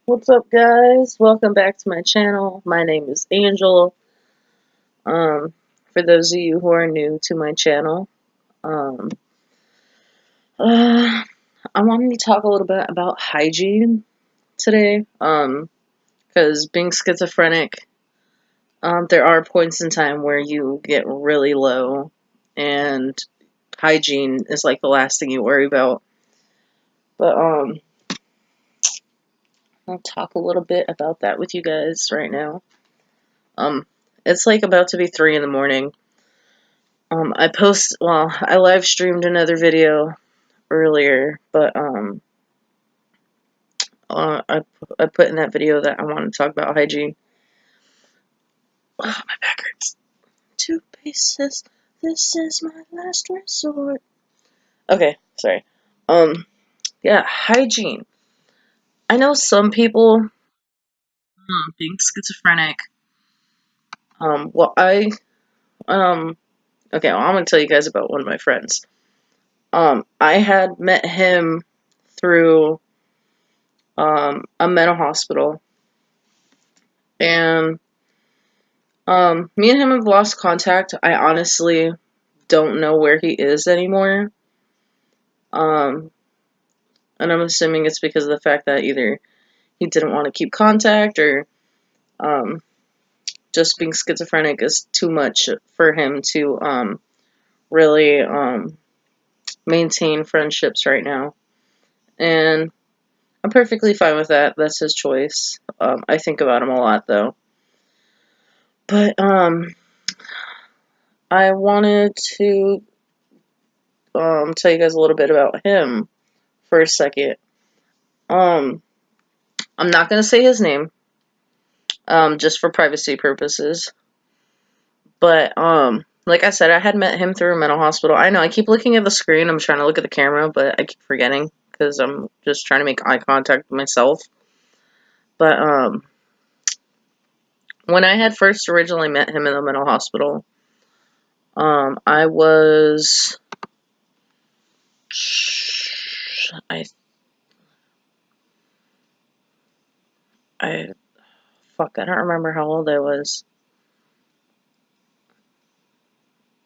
What's up, guys? Welcome back to my channel. My name is Angel. For those of you who are new to my channel, um, I wanted to talk a little bit about hygiene today. Because being schizophrenic, there are points in time where you get really low, and hygiene is like the last thing you worry about. But I'll talk a little bit about that with you guys right now. It's like about to be 3 in the morning. I live streamed another video earlier, but I put in that video that I wanted to talk about hygiene. Oh, my back hurts. 2 pieces. This is my last resort. Okay, sorry. Yeah, hygiene. I know some people, being schizophrenic. Well, okay, well, I'm gonna tell you guys about one of my friends. I had met him through a mental hospital, and me and him have lost contact. I honestly don't know where he is anymore. Um, and I'm assuming it's because of the fact that either he didn't want to keep contact, or um, just being schizophrenic is too much for him to really maintain friendships right now. And I'm perfectly fine with that. That's his choice. I think about him a lot, though. But I wanted to tell you guys a little bit about him for a second. I'm not gonna say his name, just for privacy purposes. But like I said, I had met him through a mental hospital. I know I keep looking at the screen. I'm trying to look at the camera, but I keep forgetting because I'm just trying to make eye contact with myself. But when I had first originally met him in the mental hospital, I was I I fuck, I don't remember how old I was.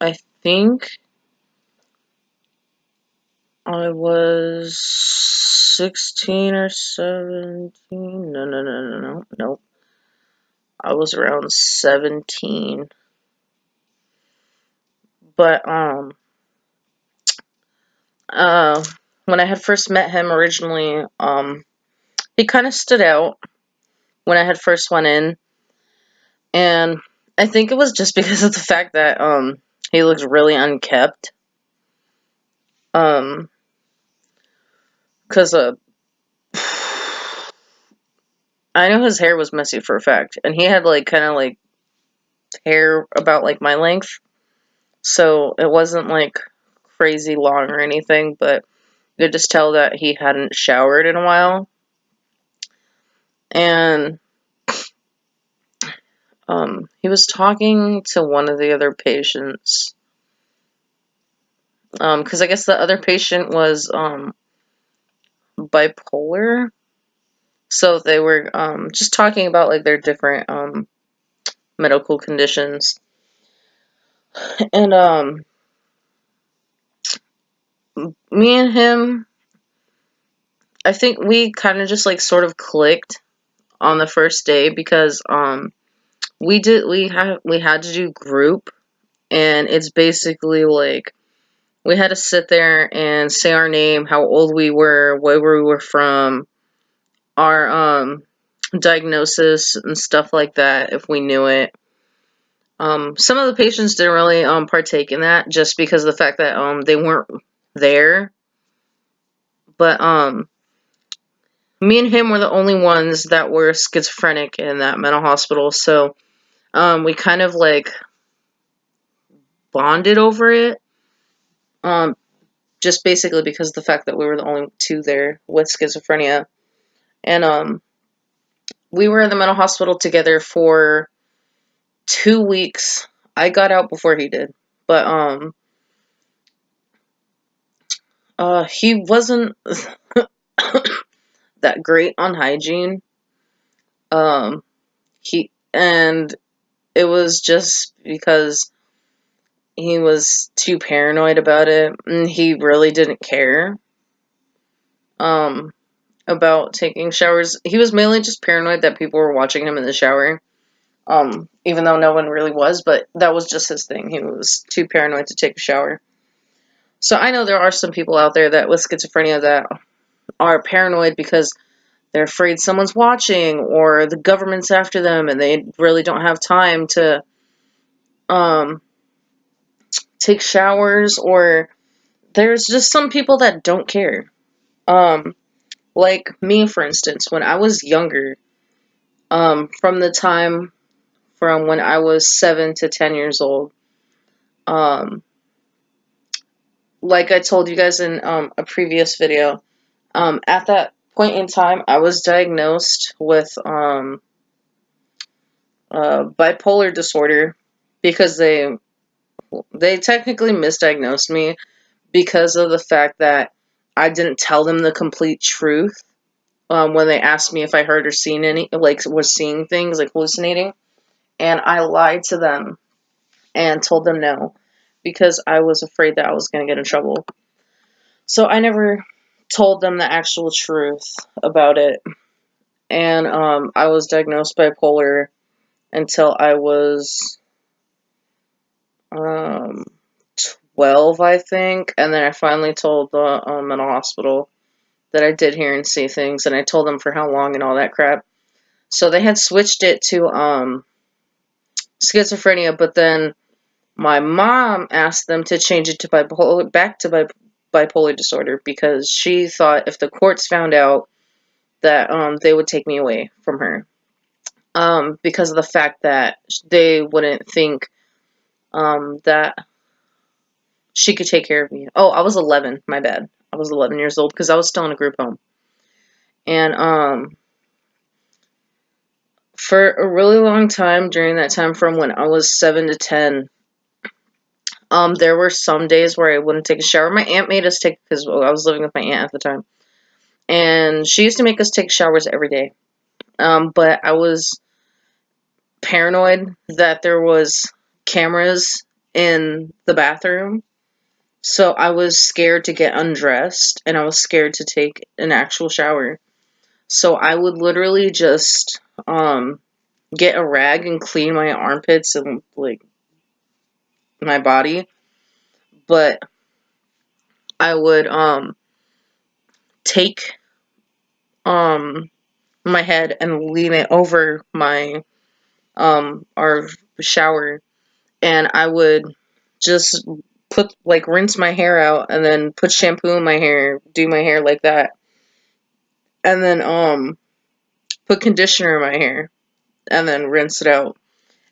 I think I was 16 or 17. No. I was around 17. But, uh, when I had first met him originally, he kind of stood out when I had first went in. And I think it was just because of the fact that, he looks really unkept. Cause, I know his hair was messy for a fact, and he had, like, kind of, like, hair about, like, my length, so it wasn't, like, crazy long or anything, but you could just tell that he hadn't showered in a while, and, he was talking to one of the other patients, because I guess the other patient was, bipolar, so they were, just talking about, like, their different, medical conditions, and, me and him, I think we kind of just, like, sort of clicked on the first day because, we had to do group, and it's basically, like, we had to sit there and say our name, how old we were, where we were from, our, diagnosis and stuff like that, if we knew it. Some of the patients didn't really, partake in that, just because of the fact that, they weren't there, but, me and him were the only ones that were schizophrenic in that mental hospital, so, we kind of, like, bonded over it, um, just basically because of the fact that we were the only two there with schizophrenia, and, we were in the mental hospital together for 2 weeks. I got out before he did, but, he wasn't that great on hygiene. Um, and it was just because he was too paranoid about it, and he really didn't care, um, about taking showers. He was mainly just paranoid that people were watching him in the shower, even though no one really was, but that was just his thing. He was too paranoid to take a shower. So I know there are some people out there that with schizophrenia that are paranoid because they're afraid someone's watching or the government's after them and they really don't have time to um, take showers, or there's just some people that don't care. Um, like me, for instance, when I was younger, from the time from when I was 7 to 10 years old, um, like I told you guys in a previous video, at that point in time, I was diagnosed with bipolar disorder because they technically misdiagnosed me because of the fact that I didn't tell them the complete truth when they asked me if I heard or seen any, like, was seeing things, like hallucinating. And I lied to them and told them no because I was afraid that I was going to get in trouble. So I never told them the actual truth about it. And I was diagnosed bipolar until I was um, 12, I think. And then I finally told the mental hospital that I did hear and see things, and I told them for how long and all that crap. So they had switched it to schizophrenia, but then my mom asked them to change it to bipolar disorder because she thought if the courts found out that they would take me away from her, because of the fact that they wouldn't think that she could take care of me. Oh, I was 11. My bad. I was 11 years old because I was still in a group home. And for a really long time during that time from when I was 7 to 10, there were some days where I wouldn't take a shower. My aunt made us take, because I was living with my aunt at the time, and she used to make us take showers every day. But I was paranoid that there was cameras in the bathroom, so I was scared to get undressed, and I was scared to take an actual shower. So I would literally just get a rag and clean my armpits and like my body, but I would take my head and lean it over my our shower, and I would just put like rinse my hair out and then put shampoo in my hair, do my hair like that, and then put conditioner in my hair and then rinse it out.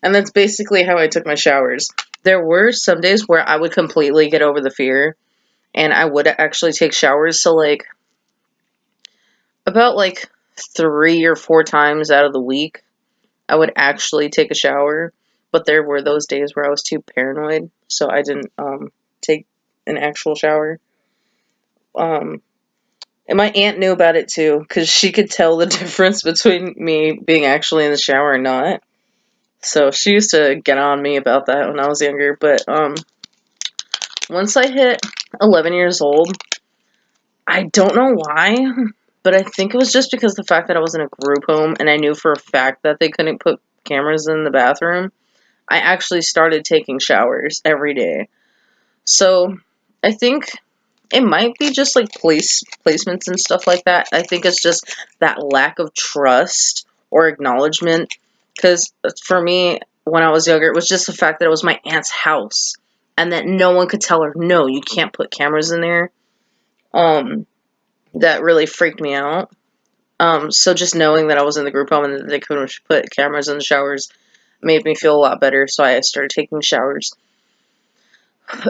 And that's basically how I took my showers. There were some days where I would completely get over the fear and I would actually take showers. So like about like 3 or 4 times out of the week, I would actually take a shower. But there were those days where I was too paranoid, so I didn't take an actual shower. Um, and my aunt knew about it too, because she could tell the difference between me being actually in the shower and not. So she used to get on me about that when I was younger. But once I hit 11 years old, I don't know why, but I think it was just because the fact that I was in a group home and I knew for a fact that they couldn't put cameras in the bathroom. I actually started taking showers every day. So I think it might be just like placements and stuff like that. I think it's just that lack of trust or acknowledgement. Because for me, when I was younger, it was just the fact that it was my aunt's house and that no one could tell her, no, you can't put cameras in there. That really freaked me out. So just knowing that I was in the group home and that they couldn't put cameras in the showers made me feel a lot better. So I started taking showers.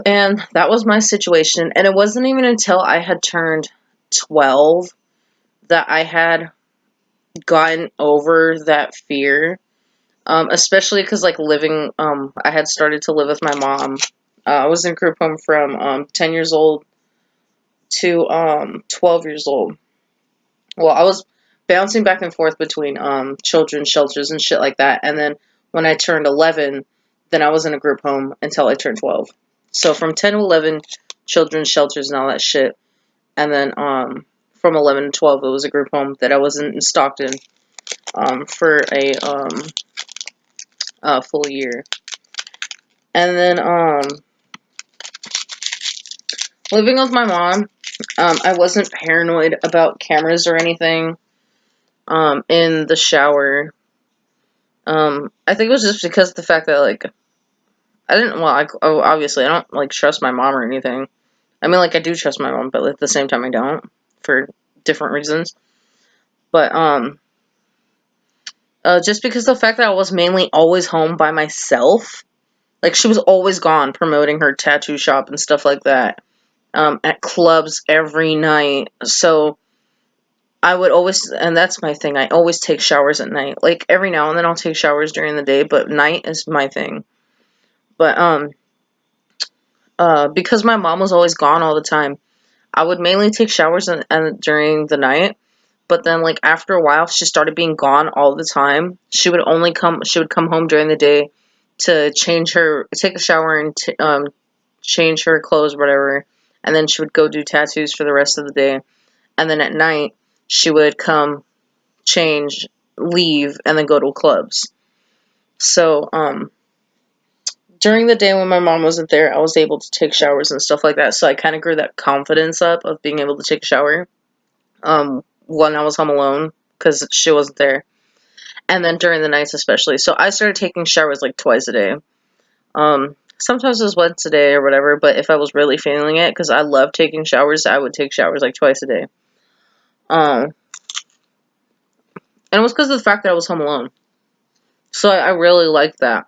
And that was my situation. And it wasn't even until I had turned 12 that I had gotten over that fear. Especially because, like, I had started to live with my mom. I was in group home from 10 years old to 12 years old. Well, bouncing back and forth between children's shelters and shit like that. And then when I turned 11, then I was in a group home until I turned 12. So from 10 to 11, children's shelters and all that shit. And then from 11 to 12, it was a group home that I wasn't in Stockton for a full year. And then living with my mom, I wasn't paranoid about cameras or anything in the shower. I think it was just because of the fact that, like, I didn't, well, obviously, I don't, like, trust my mom or anything. I mean, like, I do trust my mom, but at the same time, I don't, for different reasons. But, just because of the fact that I was mainly always home by myself, like, she was always gone promoting her tattoo shop and stuff like that, at clubs every night, so I would always, and that's my thing, I always take showers at night. Like, every now and then I'll take showers during the day, but night is my thing. But, because my mom was always gone all the time, I would mainly take showers during the night, but then, like, after a while, she started being gone all the time. She would come home during the day to take a shower and change her clothes, whatever, and then she would go do tattoos for the rest of the day. And then at night, she would come, change, leave, and then go to clubs. So, during the day when my mom wasn't there, I was able to take showers and stuff like that. So I kind of grew that confidence up of being able to take a shower, when I was home alone, because she wasn't there. And then during the nights especially. So I started taking showers like twice a day. Sometimes it was once a day or whatever, but if I was really feeling it, because I love taking showers, I would take showers like twice a day. And it was because of the fact that I was home alone. So I really liked that.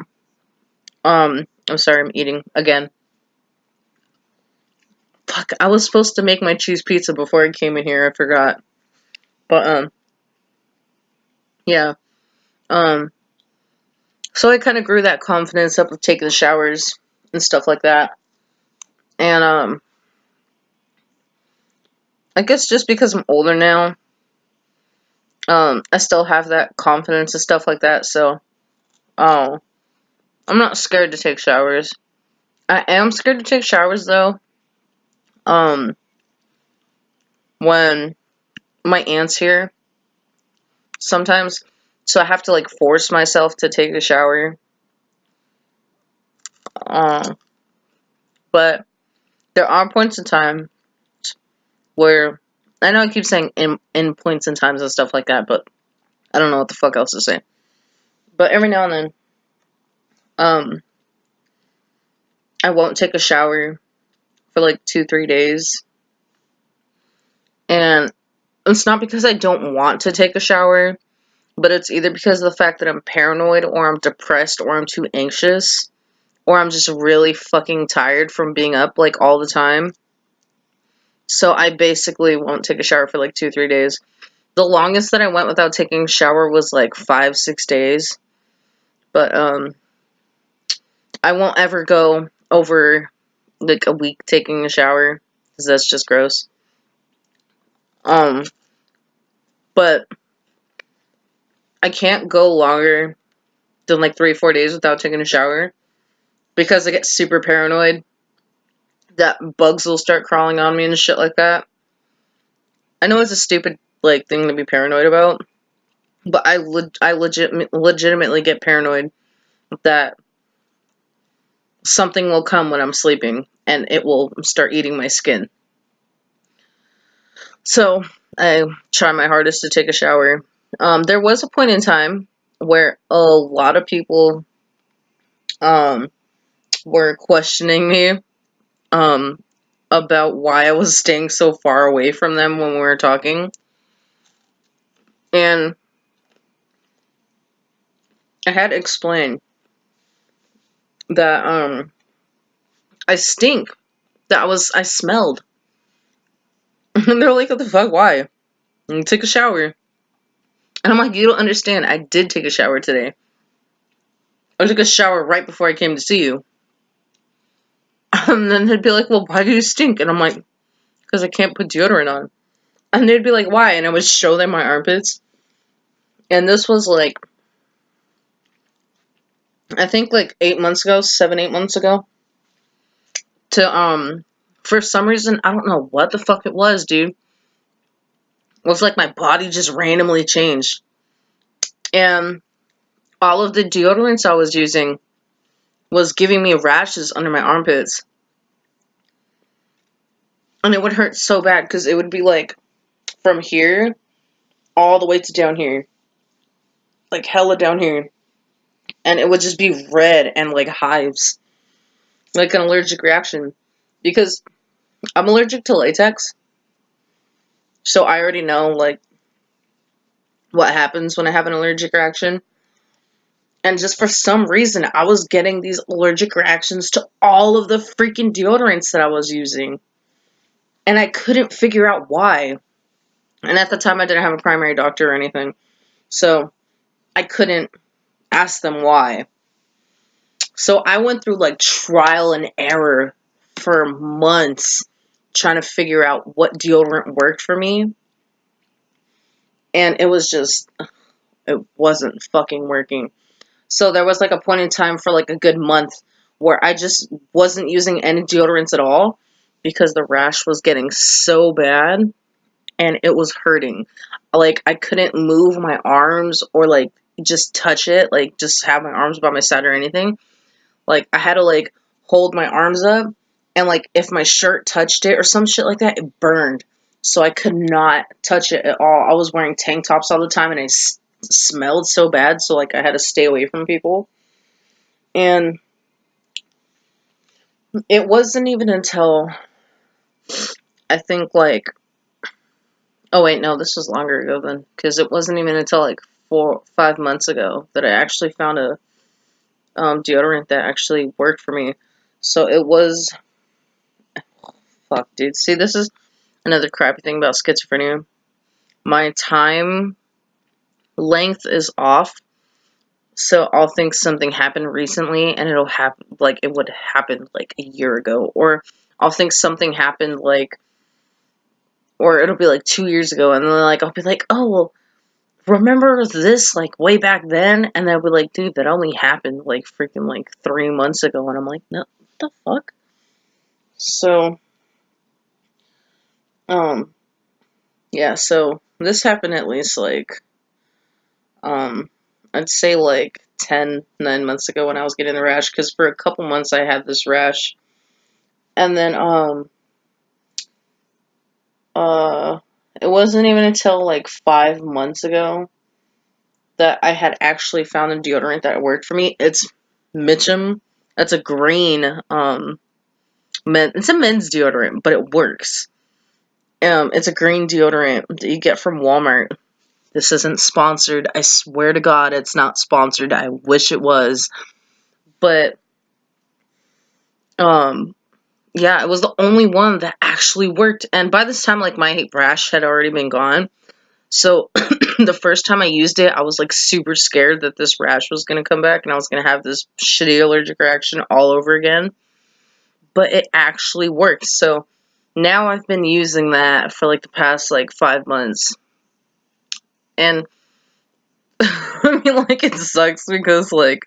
I'm sorry, I'm eating again. Fuck, I was supposed to make my cheese pizza before I came in here, I forgot. But, yeah. So I kind of grew that confidence up with taking the showers and stuff like that. And, I guess just because I'm older now, I still have that confidence and stuff like that, so, I'm not scared to take showers. I am scared to take showers, though, when my aunt's here, sometimes, so I have to, like, force myself to take a shower, but there are points in time where, I know I keep saying in points in times and stuff like that, but I don't know what the fuck else to say. But every now and then, I won't take a shower for like 2-3 days. And it's not because I don't want to take a shower, but it's either because of the fact that I'm paranoid, or I'm depressed, or I'm too anxious, or I'm just really fucking tired from being up like all the time. So I basically won't take a shower for like 2-3 days. The longest that I went without taking a shower was like 5-6 days. But, I won't ever go over, like, a week taking a shower, because that's just gross. But I can't go longer than, like, 3-4 days without taking a shower, because I get super paranoid that bugs will start crawling on me and shit like that. I know it's a stupid, like, thing to be paranoid about, but I legitimately get paranoid that something will come when I'm sleeping, and it will start eating my skin. So, I try my hardest to take a shower. There was a point in time where a lot of people, were questioning me, about why I was staying so far away from them when we were talking. And I had to explain that, I stink. That I smelled. And they're like, what the fuck, why? And take a shower. And I'm like, you don't understand, I did take a shower today. I took a shower right before I came to see you. And then they'd be like, well, why do you stink? And I'm like, because I can't put deodorant on. And they'd be like, why? And I would show them my armpits. And this was like, I think like 8 months ago, 7, 8 months ago. For some reason, I don't know what the fuck it was, dude. It was like my body just randomly changed. And all of the deodorants I was using was giving me rashes under my armpits. And it would hurt so bad because it would be like from here all the way to down here. Like hella down here. And it would just be red and like hives. Like an allergic reaction. Because I'm allergic to latex. So I already know like what happens when I have an allergic reaction. And just for some reason, I was getting these allergic reactions to all of the freaking deodorants that I was using. And I couldn't figure out why. And at the time, I didn't have a primary doctor or anything. So I couldn't ask them why. So I went through like trial and error for months trying to figure out what deodorant worked for me. And it wasn't fucking working. So there was like a point in time for like a good month where I just wasn't using any deodorants at all because the rash was getting so bad and it was hurting. Like I couldn't move my arms or like just touch it, like just have my arms by my side or anything. Like I had to like hold my arms up and like if my shirt touched it or some shit like that, it burned. So I could not touch it at all. I was wearing tank tops all the time and it smelled so bad, so like I had to stay away from people. And it wasn't even until I think like, oh wait, no, this was longer ago then, because it wasn't even until like 4, 5 months ago that I actually found a deodorant that actually worked for me. So it was, fuck, dude. See, this is another crappy thing about schizophrenia. My time length is off. So I'll think something happened recently and it'll happen like it would happen like a year ago. Or I'll think something happened like, or it'll be like 2 years ago and then like I'll be like, oh well, remember this like way back then? And they'll be like, dude, that only happened like freaking like 3 months ago. And I'm like, no, what the fuck? So, yeah, so this happened at least like, I'd say like 9 months ago when I was getting the rash, because for a couple months I had this rash. And then, it wasn't even until like 5 months ago that I had actually found a deodorant that worked for me. It's Mitchum. That's a green, it's a men's deodorant, but it works. It's a green deodorant that you get from Walmart. This isn't sponsored. I swear to God, it's not sponsored. I wish it was. But, yeah, it was the only one that actually worked. And by this time, like, my rash had already been gone. So, the first time I used it, I was, like, super scared that this rash was going to come back and I was going to have this shitty allergic reaction all over again. But it actually worked. So, now I've been using that for, like, the past, like, 5 months. And, I mean, like, it sucks because, like,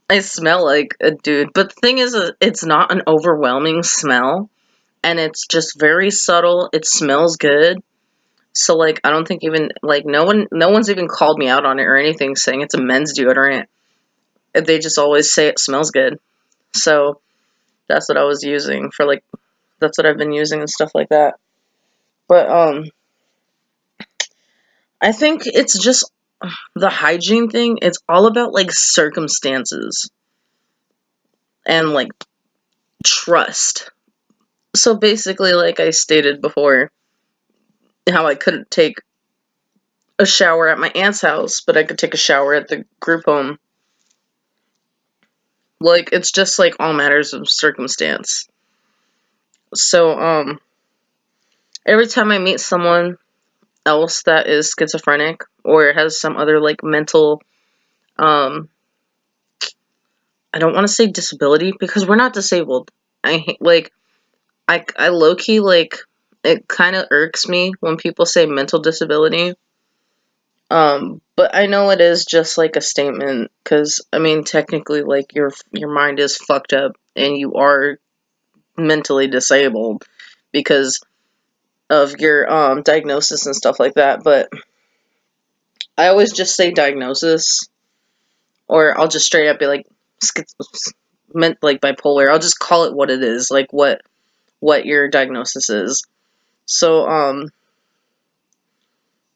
I smell like a dude. But the thing is, it's not an overwhelming smell. And it's just very subtle. It smells good. So, like, I don't think even, like, no one's even called me out on it or anything saying it's a men's deodorant. They just always say it smells good. So, that's what I was using for, like, that's what I've been using and stuff like that. But, I think it's just the hygiene thing. It's all about, like, circumstances and, like, trust. So, basically, like I stated before, how I couldn't take a shower at my aunt's house, but I could take a shower at the group home. Like, it's just, like, all matters of circumstance. So, every time I meet someone else that is schizophrenic or has some other, like, mental, I don't want to say disability, because we're not disabled. I low-key, like, it kind of irks me when people say mental disability. But I know it is just like a statement, because I mean, technically, like your mind is fucked up and you are mentally disabled because of your diagnosis and stuff like that. But I always just say diagnosis, or I'll just straight up be like meant like bipolar. I'll just call it what it is, like what your diagnosis is. So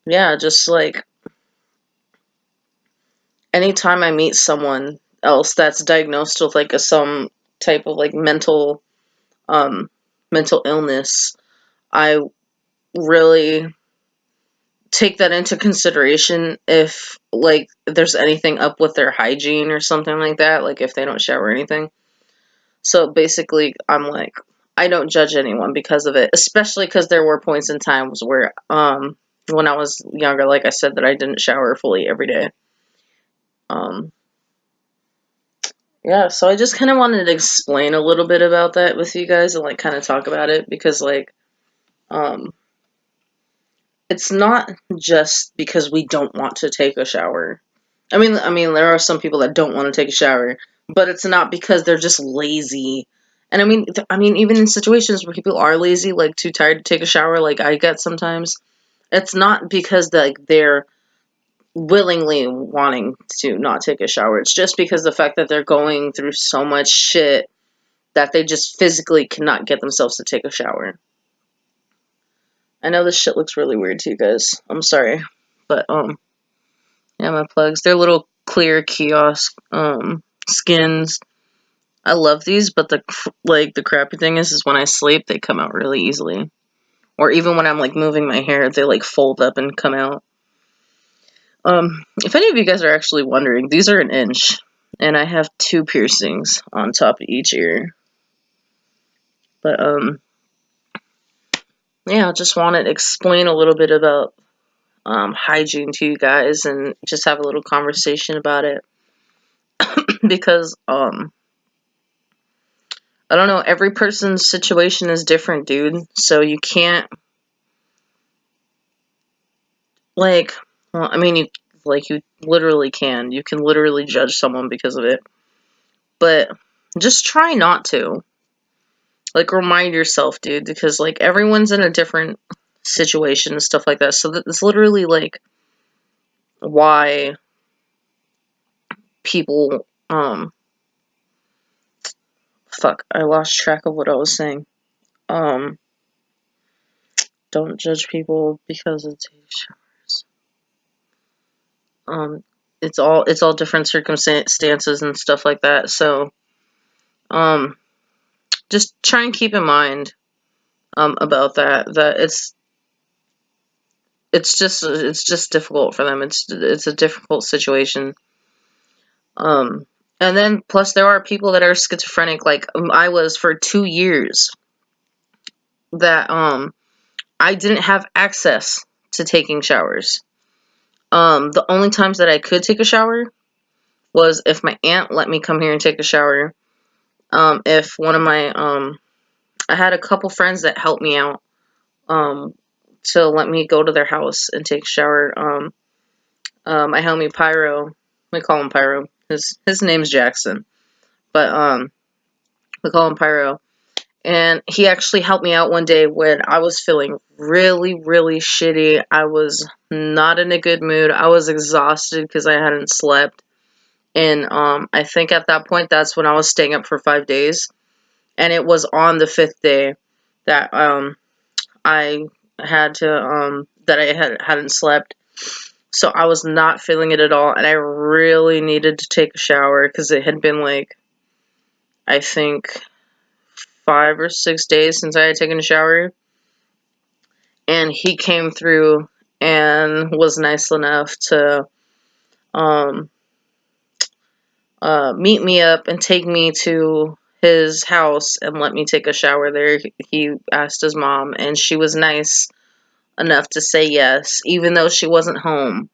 yeah, just like anytime I meet someone else that's diagnosed with like some type of like um mental illness, I really take that into consideration if like there's anything up with their hygiene or something like that, like if they don't shower or anything. So basically I'm like, I don't judge anyone because of it, especially because there were points in times where when I was younger, like I said, that I didn't shower fully every day. um yeah, so I just kind of wanted to explain a little bit about that with you guys and like kind of talk about it, because like um it's not just because we don't want to take a shower. I mean, there are some people that don't want to take a shower, but it's not because they're just lazy. And I mean, even in situations where people are lazy, like too tired to take a shower, like I get sometimes, it's not because like they're willingly wanting to not take a shower. It's just because the fact that they're going through so much shit that they just physically cannot get themselves to take a shower. I know this shit looks really weird to you guys. I'm sorry, but yeah, my plugs. They're little clear kiosk skins. I love these, but the crappy thing is when I sleep, they come out really easily. Or even when I'm like moving my hair, they like fold up and come out. If any of you guys are actually wondering, these are an inch, and I have 2 piercings on top of each ear. But yeah, I just wanted to explain a little bit about hygiene to you guys and just have a little conversation about it. Because I don't know, every person's situation is different, dude. So you can't like, well, I mean, you literally can. You can literally judge someone because of it. But just try not to. Like, remind yourself, dude, because like everyone's in a different situation and stuff like that. So it's literally like why people fuck, I lost track of what I was saying. Um don't judge people because it's um it's all different circumstances and stuff like that. So um just try and keep in mind about that it's just difficult for them. It's a difficult situation. um and then plus there are people that are schizophrenic, like I was for 2 years, that I didn't have access to taking showers. The only times that I could take a shower was if my aunt let me come here and take a shower. If one of my I had a couple friends that helped me out to let me go to their house and take a shower. My homie Pyro, we call him Pyro. His name's Jackson, but we call him Pyro. And he actually helped me out one day when I was feeling really, really shitty. I was not in a good mood. I was exhausted because I hadn't slept. And I think at that point, that's when I was staying up for 5 days. And it was on the 5th day that I hadn't slept. So I was not feeling it at all, and I really needed to take a shower because it had been like, I think 5 or 6 days since I had taken a shower. And he came through and was nice enough to um, meet me up and take me to his house and let me take a shower there. He asked his mom, and she was nice enough to say yes, even though she wasn't home,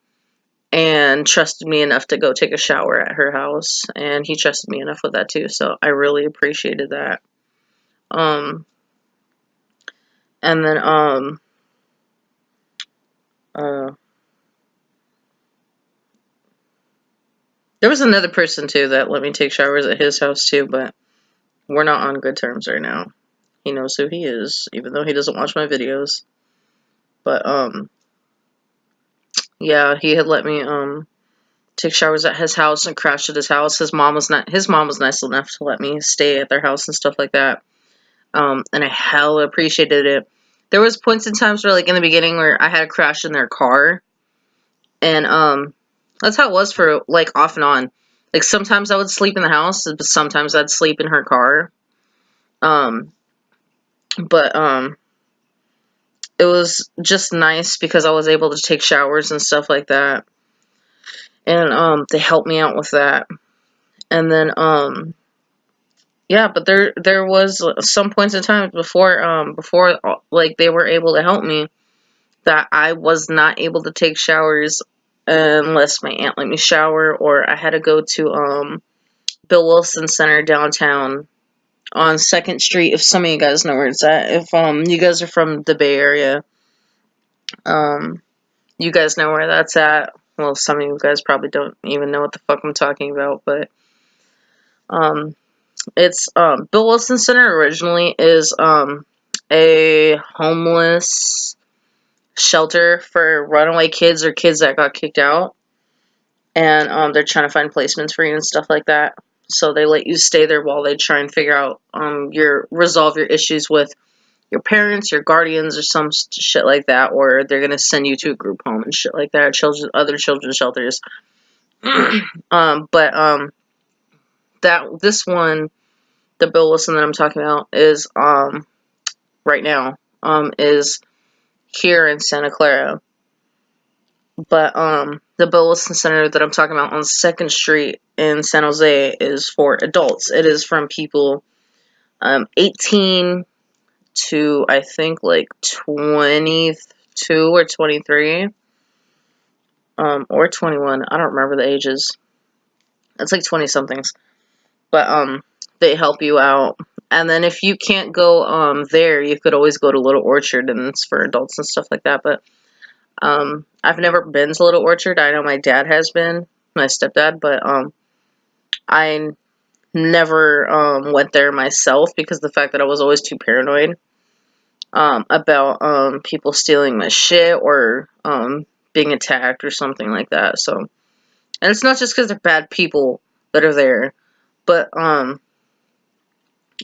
and trusted me enough to go take a shower at her house. And he trusted me enough with that too, so I really appreciated that. Um, and then uh, There was another person too that let me take showers at his house too, but we're not on good terms right now. He knows who he is, even though he doesn't watch my videos. But yeah, he had let me take showers at his house and crash at his house. His mom was nice enough to let me stay at their house and stuff like that. And I hella appreciated it. There was points in times where, like, in the beginning where I had a crash in their car, and that's how it was for, like, off and on. Like, sometimes I would sleep in the house, but sometimes I'd sleep in her car. But it was just nice because I was able to take showers and stuff like that, and they helped me out with that. And then yeah, but there was some points in time before like they were able to help me that I was not able to take showers unless my aunt let me shower, or I had to go to Bill Wilson Center downtown on 2nd Street. If some of you guys know where it's at, if you guys are from the Bay Area, you guys know where that's at. Well, some of you guys probably don't even know what the fuck I'm talking about, but it's Bill Wilson Center originally is a homeless shelter for runaway kids or kids that got kicked out, and they're trying to find placements for you and stuff like that. So they let you stay there while they try and figure out resolve your issues with your parents, your guardians, or some shit like that, or they're gonna send you to a group home and shit like that, other children's shelters. But this one, the Bill Wilson that I'm talking about, is right now is here in Santa Clara. But the Bill Wilson Center that I'm talking about on 2nd Street in San Jose is for adults. It is from people 18 to, I think, like 22 or 23, or 21. I don't remember the ages. It's like 20 somethings. But they help you out. And then if you can't go there, you could always go to Little Orchard, and it's for adults and stuff like that. But I've never been to Little Orchard. I know my dad has been, my stepdad, but I never went there myself because of the fact that I was always too paranoid about people stealing my shit or being attacked or something like that. So, and it's not just because they're bad people that are there, but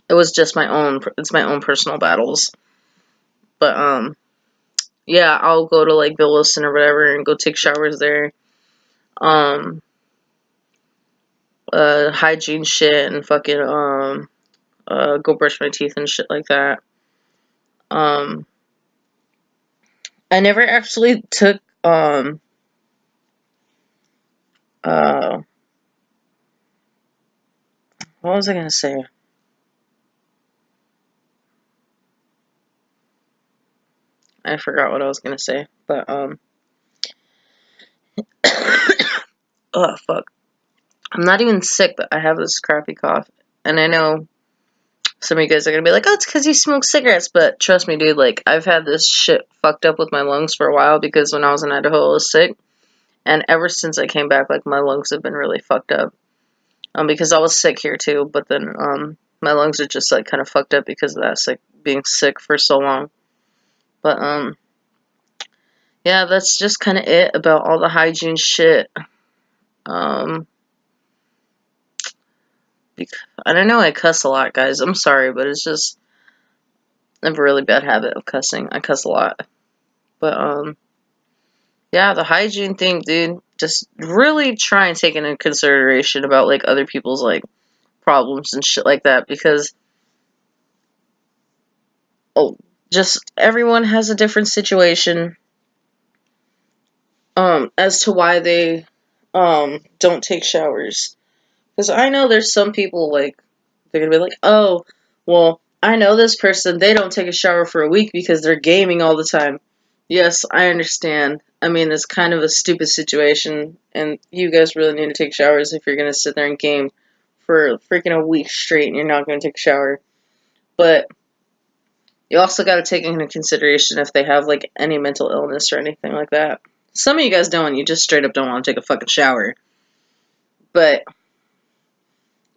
it was just it's my own personal battles. But yeah, I'll go to like Bill Wilson or whatever and go take showers there. Hygiene shit and fucking go brush my teeth and shit like that. I never actually took what was I gonna say? I forgot what I was gonna say, but oh fuck, I'm not even sick, but I have this crappy cough, and I know some of you guys are gonna be like, oh, it's because you smoke cigarettes, but trust me, dude, like, I've had this shit fucked up with my lungs for a while, because when I was in Idaho, I was sick, and ever since I came back, like, my lungs have been really fucked up, because I was sick here, too, but then, my lungs are just, like, kind of fucked up because of that, being sick for so long, but, yeah, that's just kind of it about all the hygiene shit. I don't know, I cuss a lot, guys. I'm sorry, but it's just I have a really bad habit of cussing. I cuss a lot. But, yeah, the hygiene thing, dude, just really try and take into consideration about, like, other people's, like, problems and shit like that, because, just everyone has a different situation, as to why they, don't take showers. Because I know there's some people, like, they're gonna be like, oh, well, I know this person, they don't take a shower for a week because they're gaming all the time. Yes, I understand. I mean, it's kind of a stupid situation, and you guys really need to take showers if you're gonna sit there and game for freaking a week straight and you're not gonna take a shower. But you also gotta take into consideration if they have, like, any mental illness or anything like that. Some of you guys don't, you just straight up don't want to take a fucking shower. But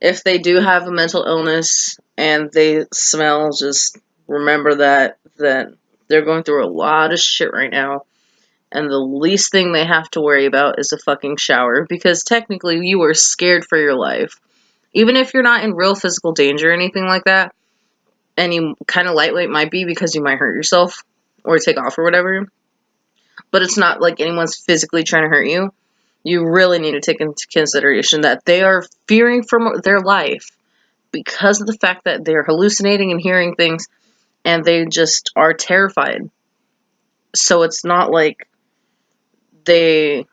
if they do have a mental illness and they smell, just remember that they're going through a lot of shit right now. And the least thing they have to worry about is a fucking shower, because technically you are scared for your life. Even if you're not in real physical danger or anything like that, any kind of lightweight might be because you might hurt yourself or take off or whatever. But it's not like anyone's physically trying to hurt you. You really need to take into consideration that they are fearing for their life because of the fact that they're hallucinating and hearing things, and they just are terrified. So it's not like they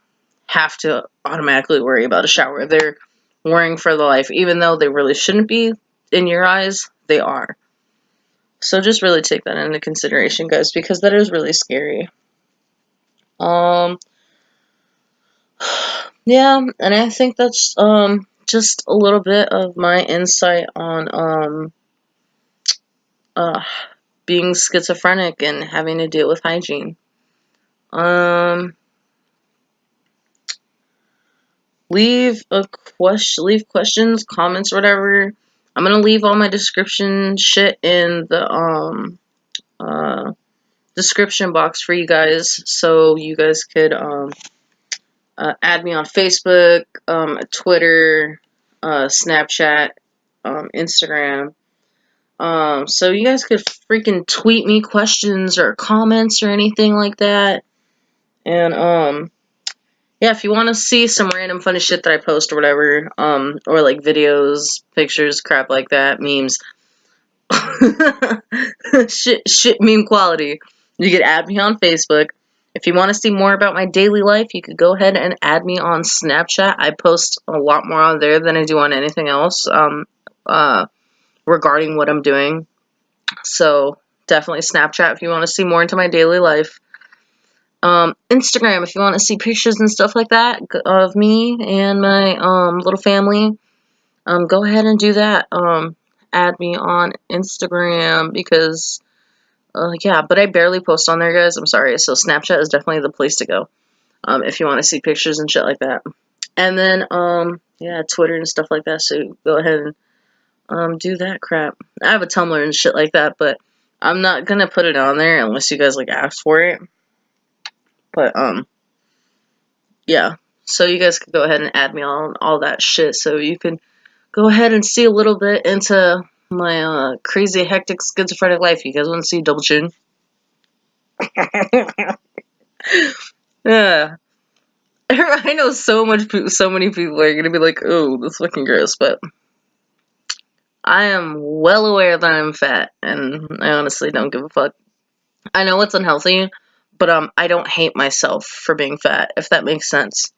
have to automatically worry about a shower. They're worrying for their life, even though they really shouldn't be. In your eyes, they are. So just really take that into consideration, guys, because that is really scary. Yeah, and I think that's just a little bit of my insight on being schizophrenic and having to deal with hygiene. Leave questions, comments, whatever. I'm gonna leave all my description shit in the description box for you guys, so you guys could add me on Facebook, Twitter, Snapchat, Instagram. So you guys could freaking tweet me questions or comments or anything like that. And yeah, if you want to see some random funny shit that I post or whatever, or like videos, pictures, crap like that, memes, shit meme quality, you could add me on Facebook. If you want to see more about my daily life, you could go ahead and add me on Snapchat. I post a lot more on there than I do on anything else, regarding what I'm doing. So definitely Snapchat if you want to see more into my daily life. Instagram if you want to see pictures and stuff like that of me and my little family. Go ahead and do that. Add me on Instagram because yeah, but I barely post on there, guys. I'm sorry. So Snapchat is definitely the place to go. If you want to see pictures and shit like that. And then yeah, Twitter and stuff like that. So go ahead and do that crap. I have a Tumblr and shit like that, but I'm not gonna put it on there unless you guys like ask for it. But yeah. So you guys can go ahead and add me on all that shit, so you can go ahead and see a little bit into my crazy, hectic, schizophrenic life. You guys want to see double chin? Yeah. I know so many people are gonna be like, "Oh, that's fucking gross," but I am well aware that I'm fat, and I honestly don't give a fuck. I know it's unhealthy, but I don't hate myself for being fat, if that makes sense.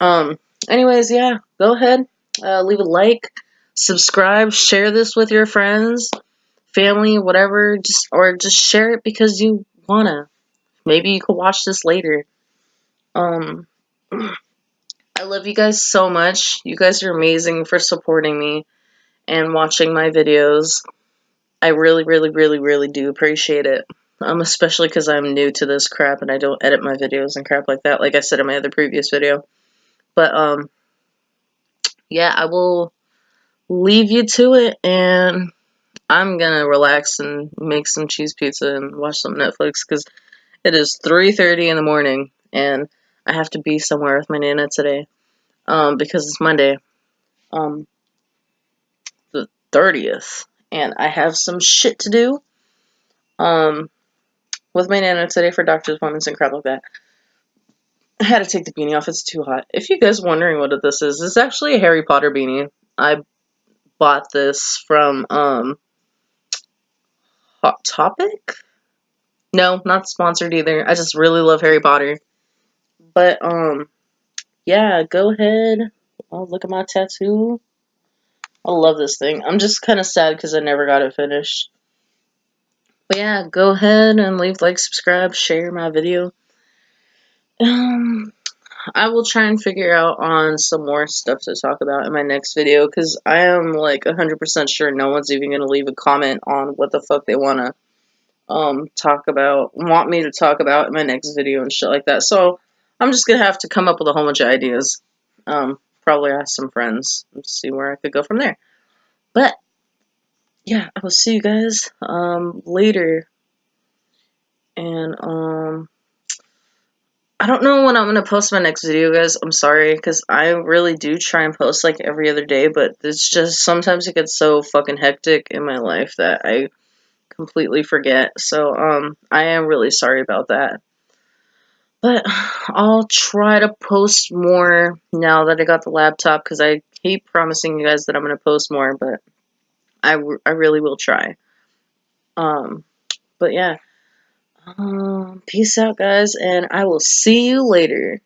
Anyways, yeah, go ahead, leave a like, subscribe, share this with your friends, family, whatever, just share it because you wanna. Maybe you could watch this later. Um, I love you guys so much. You guys are amazing for supporting me and watching my videos. I really, really, really, really do appreciate it. Especially because I'm new to this crap and I don't edit my videos and crap like that, like I said in my other previous video. But, yeah, I will leave you to it, and I'm gonna relax and make some cheese pizza and watch some Netflix, because it is 3:30 in the morning, and I have to be somewhere with my Nana today, because it's Monday, the 30th, and I have some shit to do, with my Nana today for doctor's appointments and crap like that. I had to take the beanie off, it's too hot. If you guys are wondering what this is, it's actually a Harry Potter beanie. I bought this from, Hot Topic? No, not sponsored either. I just really love Harry Potter. But, yeah, go ahead. Oh, look at my tattoo. I love this thing. I'm just kind of sad because I never got it finished. But yeah, go ahead and leave, like, subscribe, share my video. I will try and figure out on some more stuff to talk about in my next video, because I am, like, 100% sure no one's even going to leave a comment on what the fuck they want to want me to talk about in my next video and shit like that. So I'm just gonna have to come up with a whole bunch of ideas. probably ask some friends and see where I could go from there. But yeah, I will see you guys later. And I don't know when I'm gonna post my next video, guys. I'm sorry, because I really do try and post like every other day, but it's just sometimes it gets so fucking hectic in my life that I completely forget. So I am really sorry about that. But I'll try to post more now that I got the laptop, because I keep promising you guys that I'm gonna post more, but I really will try. Um, but yeah. Peace out, guys, and I will see you later.